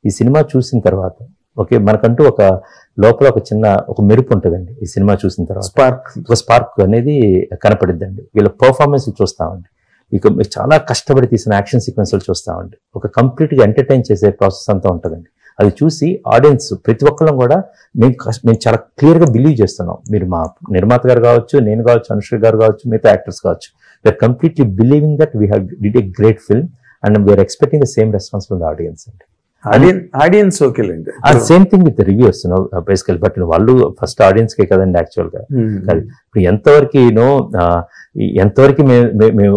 ఈ సినిమా చూసిన తర్వాత ఓకే మనకంటూ ఒక లోపల ఒక మెరుపు ఉంటుందండి. ఈ సినిమా చూసిన తర్వాత ఒక స్పార్క్ అనేది కనపడిద్దండి. వీళ్ళ పర్ఫార్మెన్స్ చూస్తామండి, ఇక చాలా కష్టపడి తీసిన యాక్షన్ సీక్వెన్స్లు చూస్తామండి. ఒక కంప్లీట్గా ఎంటర్టైన్ చేసే ప్రాసెస్ అంతా ఉంటుందండి. అది చూసి ఆడియన్స్ ప్రతి ఒక్కళ్ళం కూడా మేము చాలా క్లియర్గా బిలీవ్ చేస్తున్నాం. మీరు మా నిర్మాత గారు కావచ్చు, నేను కావచ్చు, అనుష్క గారు కావచ్చు, మిగతా యాక్టర్స్ కావచ్చు, we're completely believing that we have did a great film and we're expecting the same response from the audience అండి. ఆడియన్స్ ఓకేలేండి. Same thing with reviews basically. But వాళ్ళు ఫస్ట్ ఆడియన్స్ కే కదండి యాక్చువల్ గా. ఇప్పుడు ఎంతవరకు మేము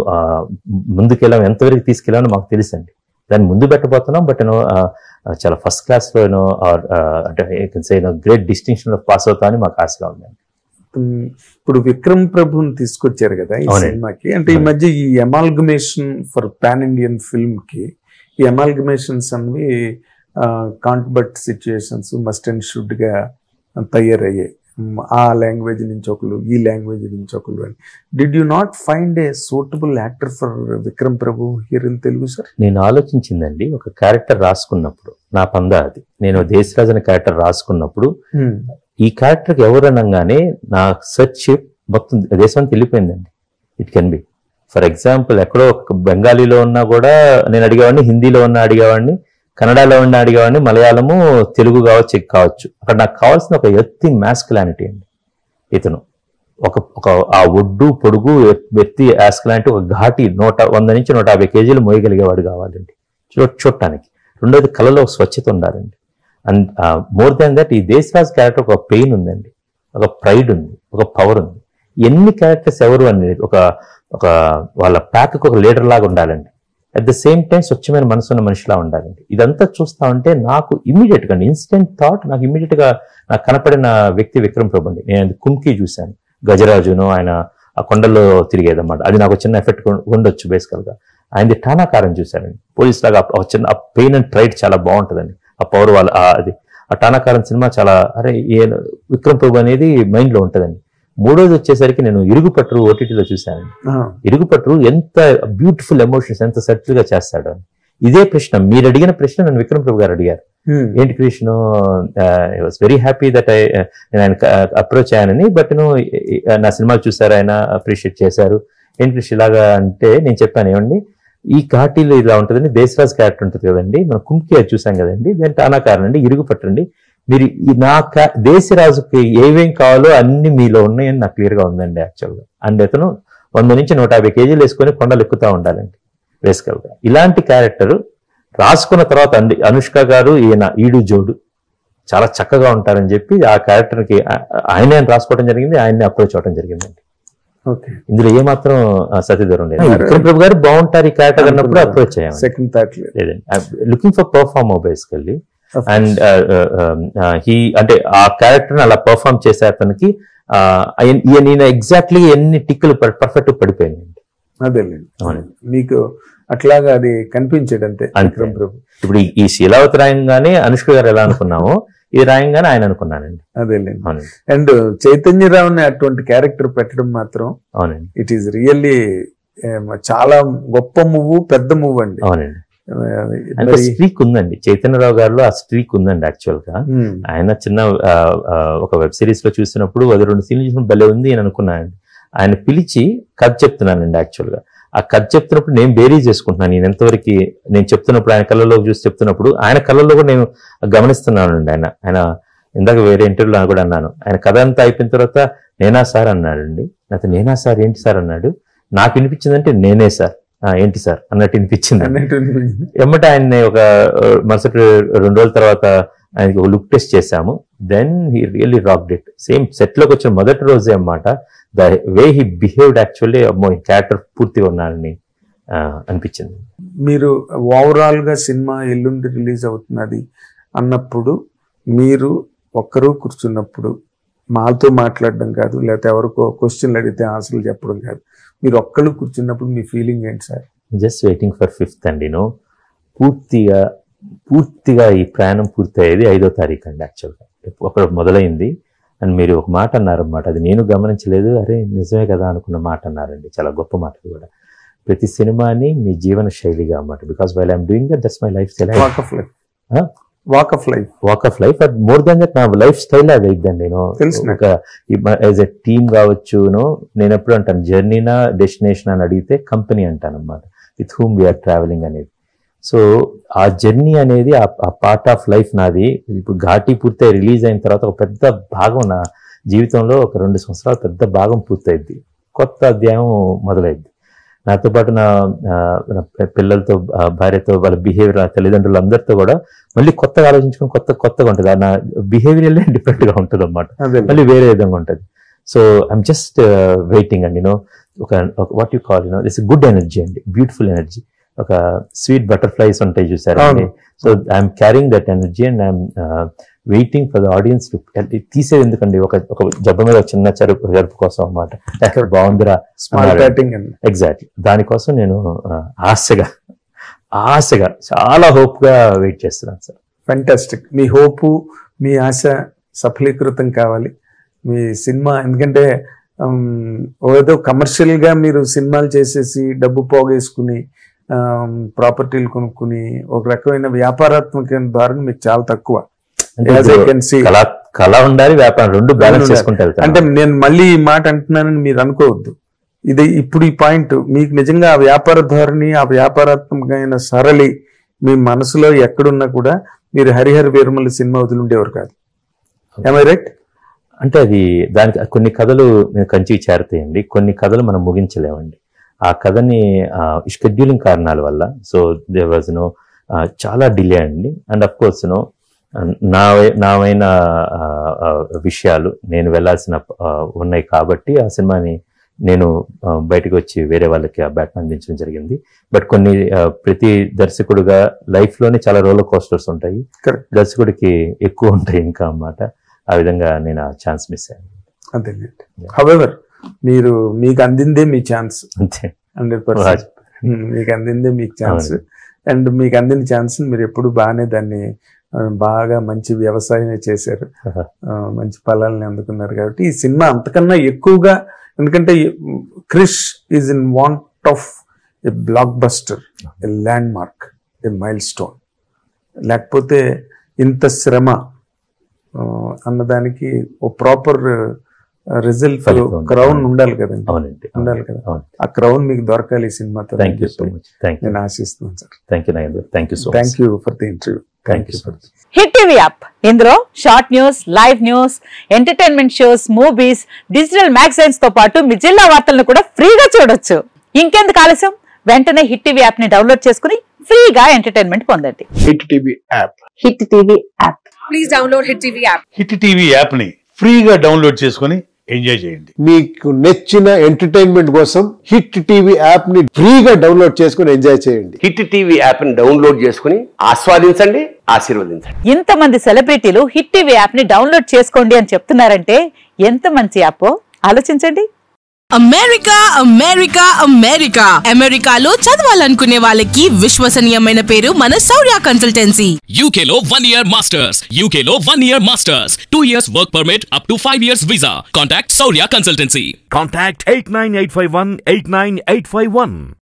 ముందుకెళ్ళాం, ఎంతవరకు తీసుకెళ్ళామో మాకు తెలుసు అండి. దాన్ని ముందు పెట్టబోతున్నాం. బట్ చాలా ఫస్ట్ క్లాస్ లో అంటే గ్రేట్ డిస్టింక్షన్ లో పాస్ అవుతా అని మాకు ఆశగా ఉందండి. ఇప్పుడు విక్రమ్ ప్రభుని తీసుకొచ్చారు కదా ఈ సినిమాకి, అంటే ఈ మధ్య ఈ amalgamation for pan Indian film కి ఈ అమాల్గమేషన్స్ అన్ని can't but situations must and should గా తయారయ్యాయి. ఆ లాంగ్వేజ్ నుంచి ఒకరు, ఈ లాంగ్వేజ్ నుంచి ఒకరు అని. Did you not find a suitable actor for Vikram Prabhu here in Telugu sir? నేను ఆలోచించిందండి, ఒక క్యారెక్టర్ రాసుకున్నప్పుడు నా పందా అది. నేను దేశరాజ్ అనే క్యారెక్టర్ రాసుకున్నప్పుడు ఈ క్యారెక్టర్కి ఎవరనగానే నా సెర్చ్ మొత్తం దేశానికి వెళ్ళిపోయిందండి. It can be for example ఎక్కడో బెంగాలీలో ఉన్నా కూడా నేను అడిగేవాడిని, హిందీలో ఉన్నా అడిగేవాడిని, కన్నడలో ఉన్న అడిగేవాడిని, మలయాళము, తెలుగు కావచ్చు, కావచ్చు. అక్కడ నాకు కావాల్సిన ఒక ఎత్తి మ్యాస్కులానిటీ అండి. ఇతను ఒక ఆ ఒడ్డు పొడుగు ఎత్తి యాస్కులానిటీ, ఒక ఘాటి 100 నుంచి 150 కేజీలు మోయగలిగేవాడు కావాలండి చూడటానికి. రెండోది కళలో స్వచ్ఛత ఉండాలండి. అండ్ మోర్ దాన్ దట్ ఈ దేశరాజ్ క్యారెక్టర్ ఒక పెయిన్ ఉందండి, ఒక ప్రైడ్ ఉంది, ఒక పవర్ ఉంది. ఎన్ని క్యారెక్టర్స్ ఎవరు అనేది ఒక వాళ్ళ ప్యాక్ ఒక లీడర్ లాగా ఉండాలండి. అట్ ద సేమ్ టైం స్వచ్ఛమైన మనసున్న మనిషిలా ఉండాలండి. ఇదంతా చూస్తా ఉంటే నాకు ఇమీడియట్ గా ఇన్స్టెంట్ థాట్, నాకు ఇమీడియట్ గా నాకు కనపడిన వ్యక్తి విక్రమ్ ప్రభు అండి. నేను కుంకి చూశాను, గజరాజును, ఆయన ఆ కొండల్లో తిరిగేదన్నమాట. అది నాకు చిన్న ఎఫెక్ట్ ఉండొచ్చు బేసికల్ గా. ఆయనది టానాకారం చూశానండి, పోలీస్ లాగా చిన్న పెయిన్ అండ్ ప్రైడ్ చాలా బాగుంటుందండి. ఆ పవర్ వాళ్ళ అది ఆ టానాకారం సినిమా చాలా విక్రమ్ ప్రభు అనేది మైండ్ లో ఉంటుందండి. మూడోది వచ్చేసరికి నేను ఇరుగుపట్టు ఓటీటీలో చూశాను. ఇరుగుపట్టు ఎంత బ్యూటిఫుల్ ఎమోషన్స్, ఎంత సటిల్ గా చేస్తాడు. ఇదే ప్రశ్న మీరు అడిగిన ప్రశ్న నన్ను విక్రమ్ ప్రభు గారు అడిగారు. ఏంటి Krishna, I was very happy that నేను ఆయన అప్రోచ్ అయ్యానని. బట్ నా సినిమాలు చూసారు, ఆయన అప్రిషియేట్ చేశారు. ఏంటి కృష్ణ ఇలాగా అంటే నేను చెప్పాను, ఏమండి ఈ ఘాటీలో ఇలా ఉంటుందండి, దేశరాజ్ క్యారెక్టర్ ఉంటుంది కదండి, మనం కుంకి అది చూసాం కదండి, దాని టానాకారం అండి, ఇరుగుపట్టండి. మీరు నా దేశరాజుకి ఏమేం కావాలో అన్ని మీలో ఉన్నాయని నాకు క్లియర్ గా ఉందండి యాక్చువల్గా. అండ్ అతను 100 నుంచి 150 కేజీలు వేసుకొని కొండలు ఎక్కుతా ఉండాలండి బేసికల్ గా. ఇలాంటి క్యారెక్టర్ రాసుకున్న తర్వాత అనుష్క గారు ఈడు జోడు చాలా చక్కగా ఉంటారని చెప్పి ఆ క్యారెక్టర్ కి ఆయనే రాసుకోవడం జరిగింది, ఆయన్ని అప్రోచ్ అవ్వడం జరిగిందండి. ఇందులో ఏమాత్రం సతీదూరం లేదు. విక్రమ్ ప్రభు గారు బాగుంటారు ఈ క్యారెక్టర్ అన్నప్పుడు అప్రోచ్ అయ్యాము. Looking for perform basically. And అంటే ఆ క్యారెక్టర్ అలా పర్ఫార్మ్ చేసే అతనికి నేను ఎగ్జాక్ట్లీ ఎన్ని టిక్కులు పర్ఫెక్ట్ పడిపోయింది. అదేలేండి, మీకు అట్లాగా అది కనిపించాడు అంతే విక్రమ్ ప్రభు. ఇప్పుడు ఈ శీలావతి రాయంగానే అనుష్క గారు ఎలా అనుకున్నామో ఇది రాయంగానే ఆయన అనుకున్నానండి. అదేలేండి. అండ్ చైతన్యరావుని అటువంటి క్యారెక్టర్ పెట్టడం మాత్రం అవునండి, ఇట్ ఈస్ రియల్లీ చాలా గొప్ప మూవ్, పెద్ద మూవ్ అండి. అవునండి, అంటే స్ట్రీక్ ఉందండి చైతన్యరావు గారిలో, ఆ స్ట్రీక్ ఉందండి యాక్చువల్ గా. ఆయన చిన్న ఒక వెబ్ సిరీస్ లో చూసినప్పుడు అది 2 సీన్లు చూసినప్పుడు భలే ఉంది అని అనుకున్నానండి. ఆయన పిలిచి కథ చెప్తున్నానండి యాక్చువల్ గా. ఆ కథ చెప్తున్నప్పుడు నేను బేరీ చేసుకుంటున్నాను, నేను ఎంతవరకు నేను చెప్తున్నప్పుడు ఆయన కళ్ళలో చూసి చెప్తున్నప్పుడు ఆయన కళ్ళలో కూడా నేను గమనిస్తున్నానండి. ఆయన ఇందాక వేరే ఇంటర్వ్యూలో కూడా అన్నాను, ఆయన కథ అంతా అయిపోయిన తర్వాత నేనా సార్ అన్నాడండి. నాతో నేనా సార్ ఏంటి సార్ అన్నాడు. నాకు వినిపించిందంటే నేనే సార్ ఏంటి సార్ అన్నట్టు వినిపించింది. ఎమ్మట ఆయన్ని ఒక మరుసటి 2 రోజుల తర్వాత ఆయనకి ఒక లుక్ టెస్ట్ చేశాము. Then he really rocked it. Same set లోకి వచ్చిన మొదటి రోజే అన్నమాట, the way he behaved actually character పూర్తిగా ఉన్నారని అనిపించింది. మీరు ఓవరాల్ గా సినిమా ఎల్లుండి రిలీజ్ అవుతున్నది అన్నప్పుడు మీరు ఒక్కరూ కూర్చున్నప్పుడు మాతో మాట్లాడడం కాదు, లేకపోతే ఎవరికో క్వశ్చన్లు అడిగితే ఆన్సర్లు చెప్పడం కాదు, మీరు ఒక్కళ్ళు కూర్చున్నప్పుడు మీ ఫీలింగ్ ఏంటి sir? Just waiting for 5th అండి. పూర్తిగా ఈ ప్రయాణం పూర్తయ్యేది 5వ తారీఖు అండి యాక్చువల్గా. ఒక మొదలైంది అండ్ మీరు ఒక మాట అన్నారన్నమాట, అది నేను గమనించలేదు, అరే నిజమే కదా అనుకున్న మాట అన్నారండి. చాలా గొప్ప మాట కూడా. ప్రతి సినిమాని మీ జీవన శైలిగా అన్నమాట. Because while I'm doing that, that's my life style. Walk of life but more than that నా లైఫ్ స్టైల్ అది అయిద్దండి. నేను ఒక యాజ్ ఎ టీమ్ కావచ్చు, నేను ఎప్పుడు అంటాను జర్నీనా డెస్టినేషన్ అని అడిగితే కంపెనీ అంటాను అనమాట, విత్ హూమ్ వీఆర్ ట్రావెలింగ్ అనేది. సో ఆ జర్నీ అనేది ఆ పార్ట్ ఆఫ్ లైఫ్ నాది. ఇప్పుడు ఘాటి పూర్తి రిలీజ్ అయిన తర్వాత ఒక పెద్ద భాగం నా జీవితంలో ఒక 2 సంవత్సరాలు పెద్ద భాగం పూర్తయింది, కొత్త అధ్యాయం మొదలైంది. నాతో పాటు నా పిల్లలతో, భార్యతో, వాళ్ళ బిహేవియర్, తల్లిదండ్రులు అందరితో కూడా మళ్ళీ కొత్తగా ఆలోచించుకుని కొత్తగా ఉంటుంది. నా బిహేవియర్ డిఫరెంట్ గా ఉంటుంది అన్నమాట, మళ్ళీ వేరే విధంగా ఉంటుంది. సో ఐఎమ్ జస్ట్ వెయిటింగ్ అండి. ఒక what you call this good energy అండి, బ్యూటిఫుల్ ఎనర్జీ, ఒక స్వీట్ బటర్ఫ్లైస్ ఉంటాయి చూసారు. So I'm carrying that energy and I'm waiting for the audience to తీసేది. ఎందుకండి ఒక జబ్బ మీద ఒక చిన్న జరుపు కోసం అన్నమాట, బాగుందిరా ఎగ్జాక్ట్లీ దానికోసం నేను ఆశగా చాలా హోప్ గా వెయిట్ చేస్తున్నాను సార్. ఫెంటాస్టిక్. మీ హోపు, మీ ఆశ సఫలీకృతం కావాలి మీ సినిమా. ఎందుకంటే ఏదో కమర్షియల్ గా మీరు సినిమాలు చేసేసి డబ్బు పోగేసుకుని ప్రాపర్టీలు కొనుక్కుని ఒక రకమైన వ్యాపారాత్మక ద్వారా మీకు చాలా తక్కువ. కళ ఉండాలి, వ్యాపారం రెండు బ్యాలెన్స్ చేసుకుంటారు. అంటే నేను మళ్ళీ ఈ మాట అంటున్నానని మీరు అనుకోవద్దు. ఇది ఇప్పుడు ఈ పాయింట్ మీకు నిజంగా ఆ వ్యాపార ధోరణి, ఆ వ్యాపారాత్మకమైన సరళి మీ మనసులో ఎక్కడున్నా కూడా మీరు హరిహర వీరమల్లి సినిమా వదిలిండేవారు కాదు. am I right? అంటే అది దానికి కొన్ని కథలు కంచికి చేరతాయండి, కొన్ని కథలు మనం ముగించలేమండి. ఆ కథని షెడ్యూలింగ్ కారణాల వల్ల సో దేర్ వాజ్ చాలా డిలే అండి. అండ్ అఫ్ కోర్స్ నావైన విషయాలు నేను వెళ్లాల్సిన ఉన్నాయి కాబట్టి ఆ సినిమాని నేను బయటకు వచ్చి వేరే వాళ్ళకి ఆ బ్యాట్ అందించడం జరిగింది. బట్ కొన్ని ప్రతి దర్శకుడుగా లైఫ్ లోనే చాలా రోలర్ కోస్టర్స్ ఉంటాయి, దర్శకుడికి ఎక్కువ ఉంటాయి ఇంకా అన్నమాట. ఆ విధంగా నేను ఆ ఛాన్స్ మిస్ అయ్యాను. అంతే. హౌవెవర్ మీకు అందిందే మీ ఛాన్స్, అంతే 100%. మీకు అందిందే మీకు ఛాన్స్. అండ్ మీకు అందిన ఛాన్స్ మీరు ఎప్పుడు బాగానే దాన్ని బాగా మంచి వ్యవసాయమే చేశారు, మంచి ఫలాలని అందుకున్నారు. కాబట్టి ఈ సినిమా అంతకన్నా ఎక్కువగా, ఎందుకంటే Krish is in want of a blockbuster, a landmark, a milestone. లేకపోతే ఇంత శ్రమ అన్నదానికి ఓ ప్రాపర్ రిజల్ట్, క్రౌన్ ఉండాలి కదండి. ఉండాలి కదా, ఆ క్రౌన్ మీకు దొరకాలి ఈ సినిమాతో నేను ఆశిస్తున్నాను sir. Thank you for the interview. Thank you sir. Hit TV app, ఇందులో short news, live news, entertainment shows, movies, digital magazines తో పాటు మీ జిల్లా వార్తలను కూడా ఫ్రీగా చూడొచ్చు. ఇంకెందుకు ఆలస్యం, వెంటనే హిట్ టీవీ యాప్ ని డౌన్లోడ్ చేసుకుని ఫ్రీగా ఎంటర్టైన్మెంట్ పొందండి. Hit TV app, hit TV app, please download hit TV app. Hit TV app ని ఫ్రీగా డౌన్లోడ్ చేసుకుని ఎంజాయ్ చేయండి. మీకు నచ్చిన ఎంటర్టైన్మెంట్ కోసం హిట్ టీవీ యాప్ ని ఫ్రీగా డౌన్లోడ్ చేసుకుని ఎంజాయ్ చేయండి. హిట్ టీవీ యాప్ ని డౌన్లోడ్ చేసుకుని ఆస్వాదించండి, ఆశీర్వదించండి. ఇంతమంది సెలబ్రిటీలు హిట్ టీవీ యాప్ ని డౌన్లోడ్ చేసుకోండి అని చెప్తున్నారంటే ఎంత మంచి యాప్ ఆలోచించండి. అమెరికా అమెరికా అమెరికా అమెరికాలో చదవాలనుకునే వాళ్ళకి విశ్వసనీయమైన పేరు మన శౌర్య కన్సల్టెన్సీ. UK లో 1 year masters, UK లో 1 year masters, 2 years work permit up to 5 years visa. Contact Shaurya Consultancy. Contact 89851 89851.